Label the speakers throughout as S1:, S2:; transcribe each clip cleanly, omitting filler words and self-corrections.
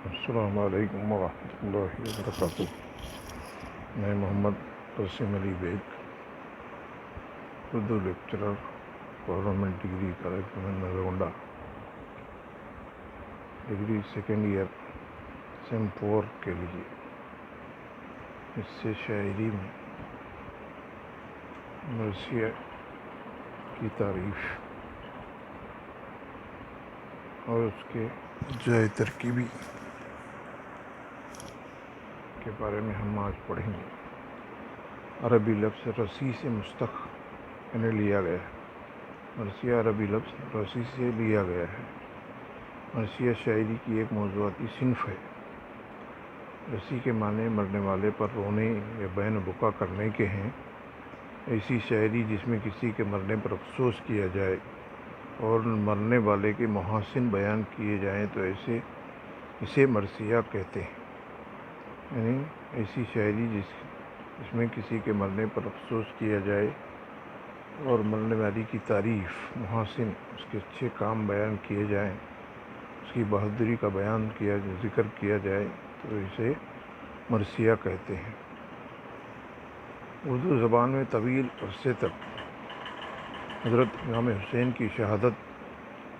S1: السلام علیکم ورحمۃ اللہ وبرکاتہ۔ میں Muhammad Qasim Ali Baig, Urdu lecturer, government degree college میں Nalgonda, degree second year sem 4 کے لیے اس سے شاعری میں مرثیہ کی تعریف اور اس کے جائے ترکیبی کے بارے میں ہم آج پڑھیں گے۔ عربی لفظ رسی سے مشتق لیا گیا ہے۔ مرثیہ عربی لفظ رسی سے لیا گیا ہے۔ مرثیہ شاعری کی ایک موضوعاتی صنف ہے۔ رسی کے معنی مرنے والے پر رونے یا بین بکا کرنے کے ہیں۔ ایسی شاعری جس میں کسی کے مرنے پر افسوس کیا جائے اور مرنے والے کے محاسن بیان کیے جائیں تو اسے مرثیہ کہتے ہیں۔ یعنی ایسی شاعری جس میں کسی کے مرنے پر افسوس کیا جائے اور مرنے والی کی تعریف، محاسن، اس کے اچھے کام بیان کیے جائیں، اس کی بہادری کا ذکر کیا جائے تو اسے مرثیہ کہتے ہیں۔ اردو زبان میں طویل عرصے تک حضرت امام حسین کی شہادت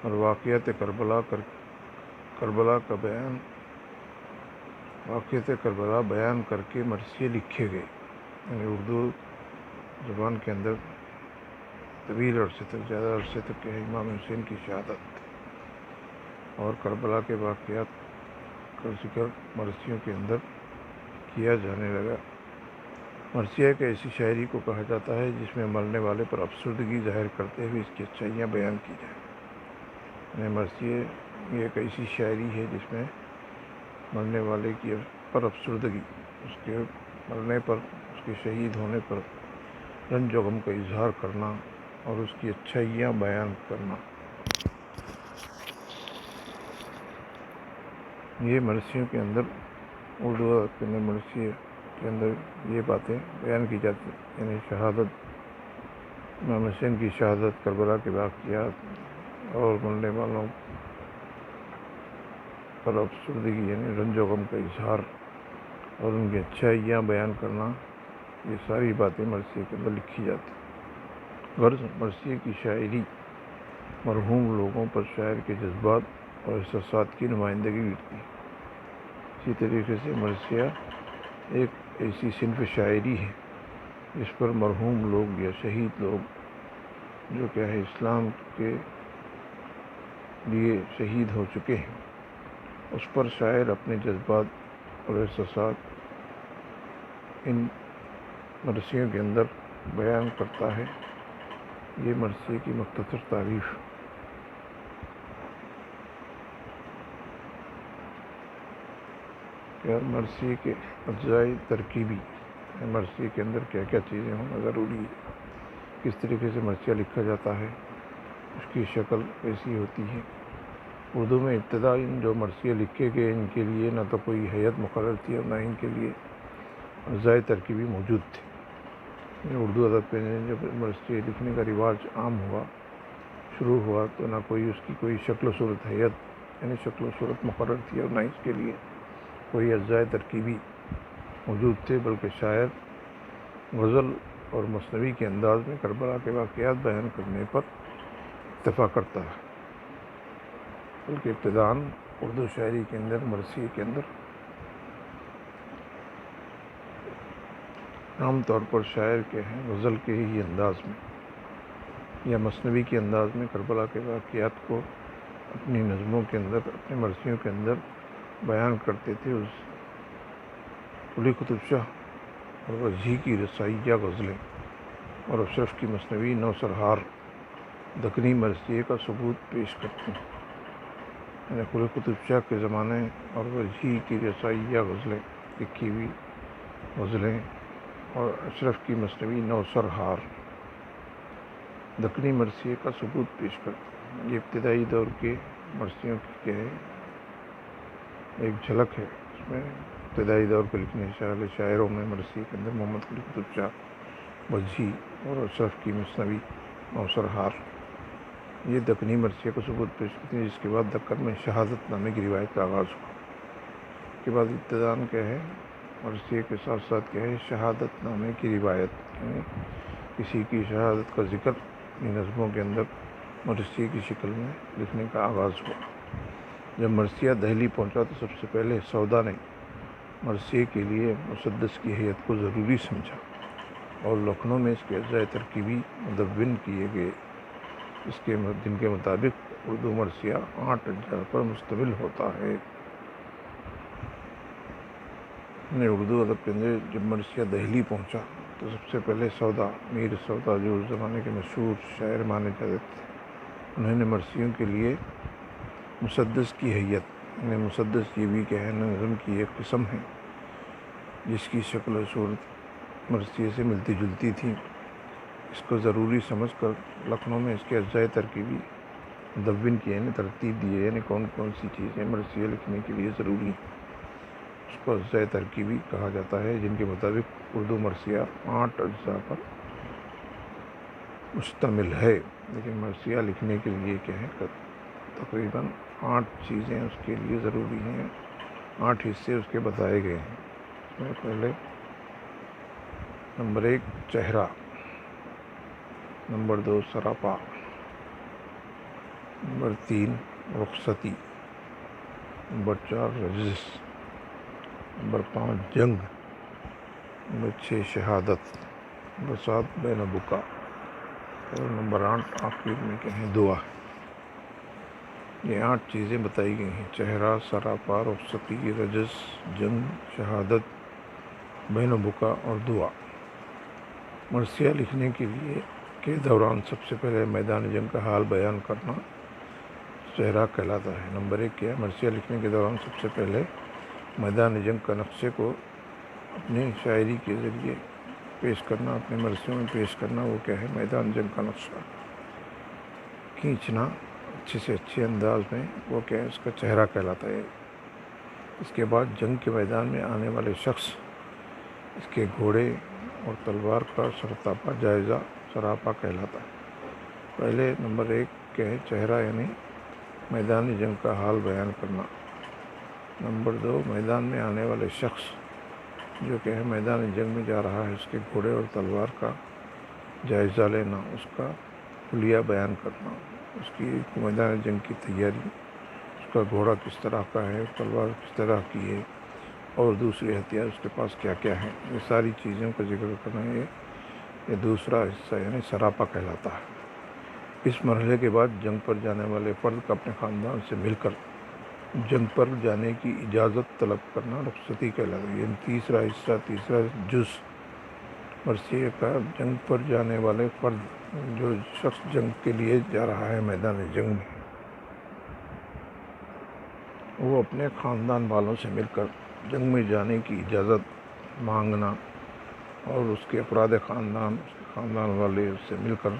S1: اور واقعات کربلا بیان کر کے مرثیے لکھے گئے۔ یعنی اردو زبان کے اندر طویل عرصے تک، زیادہ عرصے تک امام حسین کی شہادت اور کربلا کے واقعات کا ذکر مرثیوں کے اندر کیا جانے لگا۔ مرثیہ ایک ایسی شاعری کو کہا جاتا ہے جس میں مرنے والے پر افسردگی ظاہر کرتے ہوئے اس کی اچھائیاں بیان کی جائیں۔ یعنی مرثیہ یہ ایک ایسی شاعری ہے جس میں مرنے والے کی پر افسردگی، اس کے مرنے پر، اس کے شہید ہونے پر رنج و غم کا اظہار کرنا اور اس کی اچھائیاں بیان کرنا، یہ مرثیوں کے اندر، اردو ادب کے اندر مرثیے کے اندر یہ باتیں بیان کی جاتی ہیں۔ یعنی شہادت، امام حسین کی شہادت، کربلا کے واقعات اور مرنے والوں پر افسردگی یعنی رنج و غم کا اظہار اور ان کی اچھائیاں بیان کرنا، یہ ساری باتیں مرثیے کے اندر لکھی جاتی ہیں۔ غرض مرثیے کی شاعری مرحوم لوگوں پر شاعر کے جذبات اور احساسات کی نمائندگی کرتی ہے۔ اسی طریقے سے مرثیہ ایک ایسی صنف شاعری ہے جس پر مرحوم لوگ یا شہید لوگ جو کہ اسلام کے لیے شہید ہو چکے ہیں، اس پر شاعر اپنے جذبات اور احساسات ان مرثیوں کے اندر بیان کرتا ہے۔ یہ مرثیے کی مختصر تعریف۔ مرثیے کے اجزائے ترکیبی، مرثیے کے اندر کیا کیا چیزیں ہونا ضروری ہے، کس طریقے سے مرثیہ لکھا جاتا ہے، اس کی شکل کیسی ہوتی ہے۔ اردو میں ابتدا جو مرثیے لکھے گئے ان کے لیے نہ تو کوئی ہیئت مقرر تھی اور نہ ان کے لیے اجزائے ترکیبی موجود تھے۔ اردو ادب کے جب مرثیے لکھنے کا رواج عام ہوا، شروع ہوا، تو نہ اس کی کوئی شکل و صورت، ہیئت یعنی شکل و صورت مقرر تھی اور نہ اس کے لیے کوئی اجزائے ترکیبی موجود تھے، بلکہ شاعر غزل اور مثنوی کے انداز میں کربلا کے واقعات بیان کرنے پر اکتفا کرتا ہے۔ بلکہ ابتداً اردو شاعری کے اندر، مرثیے کے اندر عام طور پر شاعر کے ہیں غزل کے ہی انداز میں یا مثنوی کے انداز میں کربلا کے واقعات کو اپنی نظموں کے اندر، اپنے مرثیوں کے اندر بیان کرتے تھے۔ اس قلی قطب شاہ اور وجیح کی رسائیہ غزلیں اور اشرف کی مثنوی نوسرہار دکنی مرثیے کا ثبوت پیش کرتے ہیں۔ یعنی قلی قطب شاہ کے زمانے اور وجیح کی رسائیہ غزلیں، لکھی ہوئی غزلیں اور اشرف کی مثنوی نوسرہار دکنی مرثیے کا ثبوت پیش کرتے ہیں۔ یہ ابتدائی دور کے مرثیوں کی ایک جھلک ہے۔ اس میں ابتدائی دور کے لکھنے والے شاعروں میں مرثیے کے اندر محمد قلی قطب شاہ، وجیح اور اشرف کی مثنوی نوسرہار یہ دکنی مرثیے کو ثبوت پیش کرتے ہیں، جس کے بعد دکن میں شہادت نامے کی روایت کا آغاز ہوا۔ کے بعد ابتداً کیا ہے مرثیے کے ساتھ ساتھ کیا ہے شہادت نامے کی روایت، یعنی کسی کی شہادت کا ذکر نظموں کے اندر مرثیے کی شکل میں لکھنے کا آغاز ہوا۔ جب مرثیہ دہلی پہنچا تو سب سے پہلے سودا نے مرثیے کے لیے مسدس کی حیت کو ضروری سمجھا اور لکھنؤ میں اس کے اجزائے ترکیبی مدون کیے گئے، جن کے مطابق اردو مرثیہ 8 اجزاء پر مشتمل ہوتا ہے۔ اردو ادب کے اندر جب مرثیہ دہلی پہنچا تو سب سے پہلے سودا، میر سودا جو اس زمانے کے مشہور شاعر مانے جاتے تھے، انہوں نے مرثیوں کے لیے مسدس کی حیت، یعنی مسدس یہ بھی کیا ہے نظم کی ایک قسم ہے جس کی شکل و صورت مرثیے سے ملتی جلتی تھی، اس کو ضروری سمجھ کر لکھنؤ میں اس کے اجزائے ترکیبی مدون کیے، یعنی ترتیب دیے، یعنی کون کون سی چیزیں مرثیہ لکھنے کے لیے ضروری ہیں، اس کو اجزائے ترکیبی کہا جاتا ہے، جن کے مطابق اردو مرثیہ 8 اجزاء پر مشتمل ہے۔ لیکن مرثیہ لکھنے کے لیے کیا ہے تقریباً 8 چیزیں اس کے لیے ضروری ہیں، 8 حصے اس کے بتائے گئے ہیں۔ اس میں پہلے نمبر 1 چہرہ، نمبر 2 سراپا، نمبر 3 رخصتی، نمبر 4 رجز، نمبر 5 جنگ، نمبر 6 شہادت، نمبر 7 بین بکا، اور نمبر 8 آخر میں کیا ہے دعا۔ یہ 8 چیزیں بتائی گئی ہیں: چہرہ، سراپا، رخصتی، رجز، جنگ، شہادت، بین بکا اور دعا۔ مرثیہ لکھنے کے دوران سب سے پہلے میدان جنگ کا حال بیان کرنا چہرہ کہلاتا ہے۔ نمبر 1 کیا ہے مرثیہ لکھنے کے دوران سب سے پہلے میدان جنگ کا نقشے کو اپنی شاعری کے ذریعے پیش کرنا، اپنے مرثیوں میں پیش کرنا، وہ کیا ہے میدان جنگ کا نقشہ کھینچنا اچھے سے اچھے انداز میں، وہ کیا ہے اس کا چہرہ کہلاتا ہے۔ اس کے بعد جنگ کے میدان میں آنے والے شخص، اس کے گھوڑے اور تلوار کا سرتاپا جائزہ سراپا کہلاتا ہے۔ پہلے نمبر 1 کیا ہے چہرہ، یعنی میدان جنگ کا حال بیان کرنا۔ نمبر 2 میدان میں آنے والے شخص جو کہ ہے میدان جنگ میں جا رہا ہے، اس کے گھوڑے اور تلوار کا جائزہ لینا، اس کا حلیہ بیان کرنا، اس کی میدان جنگ کی تیاری، اس کا گھوڑا کس طرح کا ہے، تلوار کس طرح کی ہے، اور دوسری ہتھیار اس کے پاس کیا کیا ہیں، یہ ساری چیزوں کا ذکر کرنا ہے۔ یہ دوسرا حصہ یعنی سراپا کہلاتا ہے۔ اس مرحلے کے بعد جنگ پر جانے والے فرد کا اپنے خاندان سے مل کر جنگ پر جانے کی اجازت طلب کرنا رخصتی کہلاتا ہے۔ یہ تیسرا حصہ، تیسرا جز مرثیے کا، جنگ پر جانے والے فرد، جو شخص جنگ کے لیے جا رہا ہے میدان جنگ میں، وہ اپنے خاندان والوں سے مل کر جنگ میں جانے کی اجازت مانگنا اور اس کے افراد خاندان والے اس سے مل کر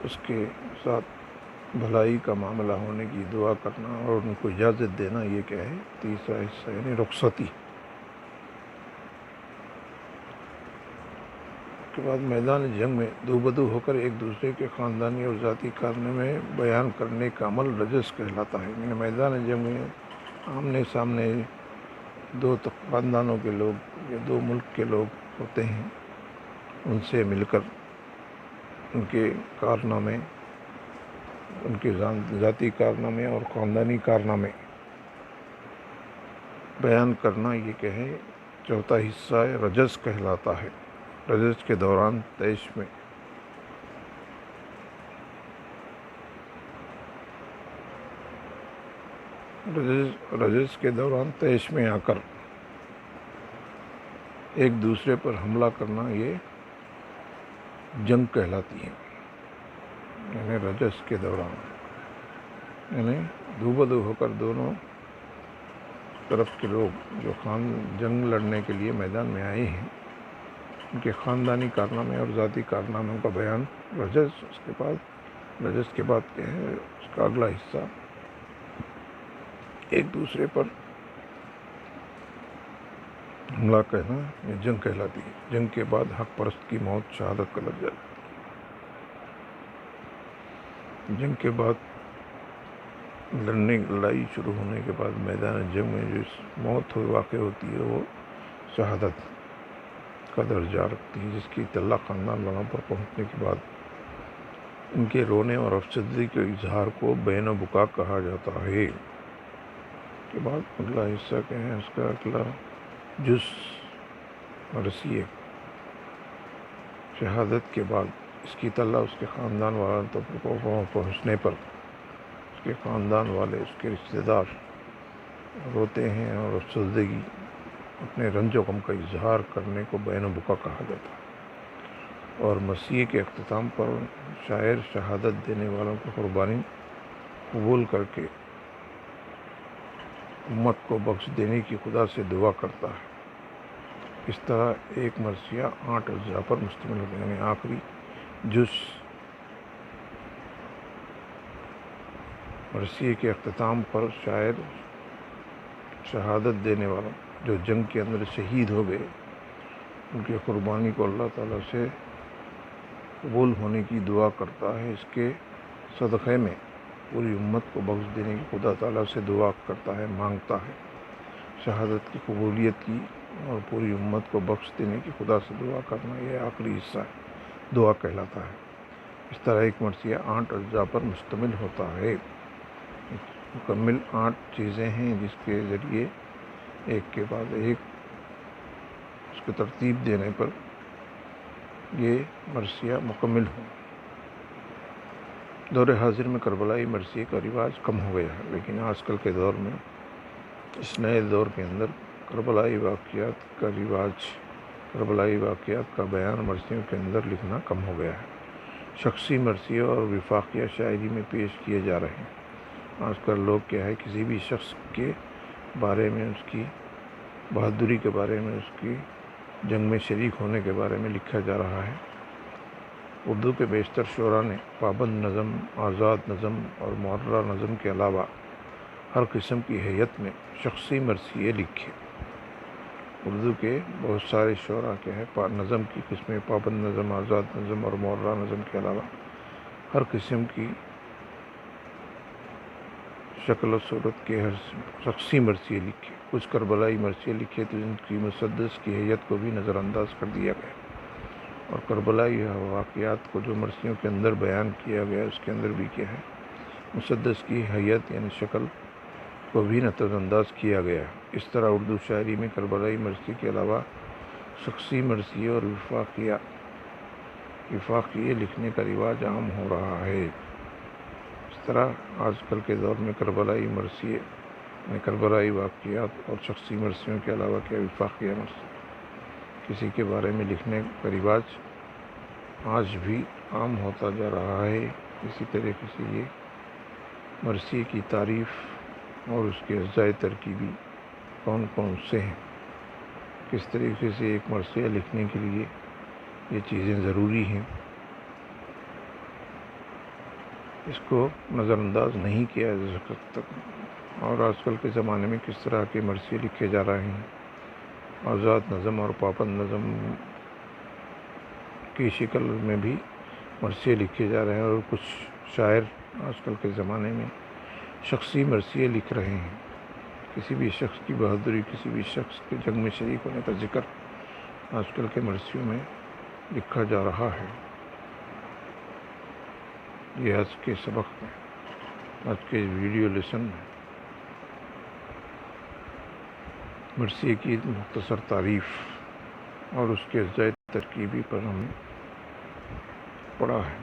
S1: اس کے ساتھ بھلائی کا معاملہ ہونے کی دعا کرنا اور ان کو اجازت دینا، یہ کیا ہے تیسرا حصہ یعنی رخصتی۔ اس کے بعد میدان جنگ میں دو بدو ہو کر ایک دوسرے کے خاندانی اور ذاتی کارنامے بیان کرنے کا عمل رجز کہلاتا ہے۔ یعنی میدان جنگ میں آمنے سامنے دو خاندانوں کے لوگ یا دو ملک کے لوگ ہوتے ہیں، ان سے مل کر ان کے کارنامے، ان کے ذاتی کارنامے اور خاندانی کارنامے بیان کرنا، یہ کہ ہے چوتھا حصہ رجز کہلاتا ہے۔ رجز کے دوران طیش میں رجز کے دوران طیش میں آ کر ایک دوسرے پر حملہ کرنا، یہ جنگ کہلاتی ہے۔ یعنی رجز کے دوران، یعنی دو بدو ہو کر دونوں طرف کے لوگ جو جنگ لڑنے کے لیے میدان میں آئے ہیں، ان کے خاندانی کارنامے اور ذاتی کارناموں کا بیان رجز۔ اس کے بعد رجز کے بعد کیا ہے اس کا اگلا حصہ ایک دوسرے پر حملہ کرنا، یہ جنگ کہلاتی ہے۔ جنگ کے بعد حق پرست کی موت شہادت کا درجہ۔ جنگ کے بعد لڑائی شروع ہونے کے بعد میدان جنگ میں جو موت واقع ہوتی ہے وہ شہادت کا درجہ رکھتی ہے، جس کی اطلاع خاندان والوں پر پہنچنے کے بعد ان کے رونے اور افسردگی کے اظہار کو بین و بکا کہا جاتا ہے۔ کے بعد اگلا حصہ کیا ہے، اس کا اگلا جز مرثیے شہادت کے بعد اس کی اطلاع اس کے خاندان والوں تک پہنچنے پر اس کے خاندان والے، اس کے رشتہ دار روتے ہیں اور افسردگی اپنے رنج و غم کا اظہار کرنے کو بین و بکا کہا جاتا ہے۔ اور مسیح کے اختتام پر شاعر شہادت دینے والوں کی قربانی قبول کر کے امت کو بخش دینے کی خدا سے دعا کرتا ہے۔ اس طرح ایک مرثیہ 8 اجزاء پر مشتمل ہوتا ہے، یعنی آخری جز مرثیے کے اختتام پر شاعر شہادت دینے والوں جو جنگ کے اندر شہید ہو گئے ان کی قربانی کو اللہ تعالیٰ سے قبول ہونے کی دعا کرتا ہے، اس کے صدقے میں پوری امت کو بخش دینے کی خدا تعالیٰ سے دعا کرتا ہے، مانگتا ہے۔ شہادت کی قبولیت کی اور پوری امت کو بخش دینے کی خدا سے دعا کرنا یہ آخری حصہ ہے، دعا کہلاتا ہے۔ اس طرح ایک مرثیہ 8 اجزاء پر مشتمل ہوتا ہے، مکمل 8 چیزیں ہیں جس کے ذریعے ایک کے بعد ایک اس کو ترتیب دینے پر یہ مرثیہ مکمل ہو۔ دور حاضر میں کربلائی مرثیے کا رواج کم ہو گیا ہے، لیکن آج کل کے دور میں اس نئے دور کے اندر کربلائی واقعات کا رواج، کربلائی واقعات کا بیان مرثیوں کے اندر لکھنا کم ہو گیا ہے، شخصی مرثیے اور وفاقیہ شاعری میں پیش کیے جا رہے ہیں۔ آج کل لوگ کیا ہے، کسی بھی شخص کے بارے میں، اس کی بہادری کے بارے میں، اس کی جنگ میں شریک ہونے کے بارے میں لکھا جا رہا ہے۔ اردو کے بیشتر شعراء نے پابند نظم، آزاد نظم اور معرہ نظم کے علاوہ ہر قسم کی حیت میں شخصی مرثیے لکھے۔ اردو کے بہت سارے شعراء کے ہیں نظم کی قسمیں پابند نظم، آزاد نظم اور معرہ نظم کے علاوہ ہر قسم کی شکل و صورت کے ہر شخصی مرثیے لکھے۔ کچھ کربلائی مرثیے لکھے تو ان کی مسدس کی حیت کو بھی نظر انداز کر دیا گیا، اور کربلائی واقعات کو جو مرثیوں کے اندر بیان کیا گیا اس کے اندر بھی کیا ہے، مسدس کی حیت یعنی شکل کو بھی نظر انداز کیا گیا۔ اس طرح اردو شاعری میں کربلائی مرثیے کے علاوہ شخصی مرثیے اور وفاقیے لکھنے کا رواج عام ہو رہا ہے۔ اس طرح آج کل کے دور میں کربلائی مرثیے میں کربلائی واقعات اور شخصی مرثیوں کے علاوہ کیا وفاقیہ مرثیے کسی کے بارے میں لکھنے کا رواج آج بھی عام ہوتا جا رہا ہے۔ اسی طریقے سے یہ مرثیے کی تعریف اور اس کے اجزائے ترکیبی کون کون سے ہیں، کس طریقے سے ایک مرثیہ لکھنے کے لیے یہ چیزیں ضروری ہیں، اس کو نظر انداز نہیں کیا جا سکتا۔ اور آج کل کے زمانے میں کس طرح کے مرثیے لکھے جا رہے ہیں، آزاد نظم اور پابند نظم کی شکل میں بھی مرثیے لکھے جا رہے ہیں، اور کچھ شاعر آج کل کے زمانے میں شخصی مرثیے لکھ رہے ہیں۔ کسی بھی شخص کی بہادری، کسی بھی شخص کے جنگ میں شریک ہونے کا ذکر آج کل کے مرثیوں میں لکھا جا رہا ہے۔ یہ آج کے سبق میں، آج کے ویڈیو لیسن میں مرثیے کی مختصر تعریف اور اس کے اجزائے ترکیبی پر ہم نے پڑھا ہے۔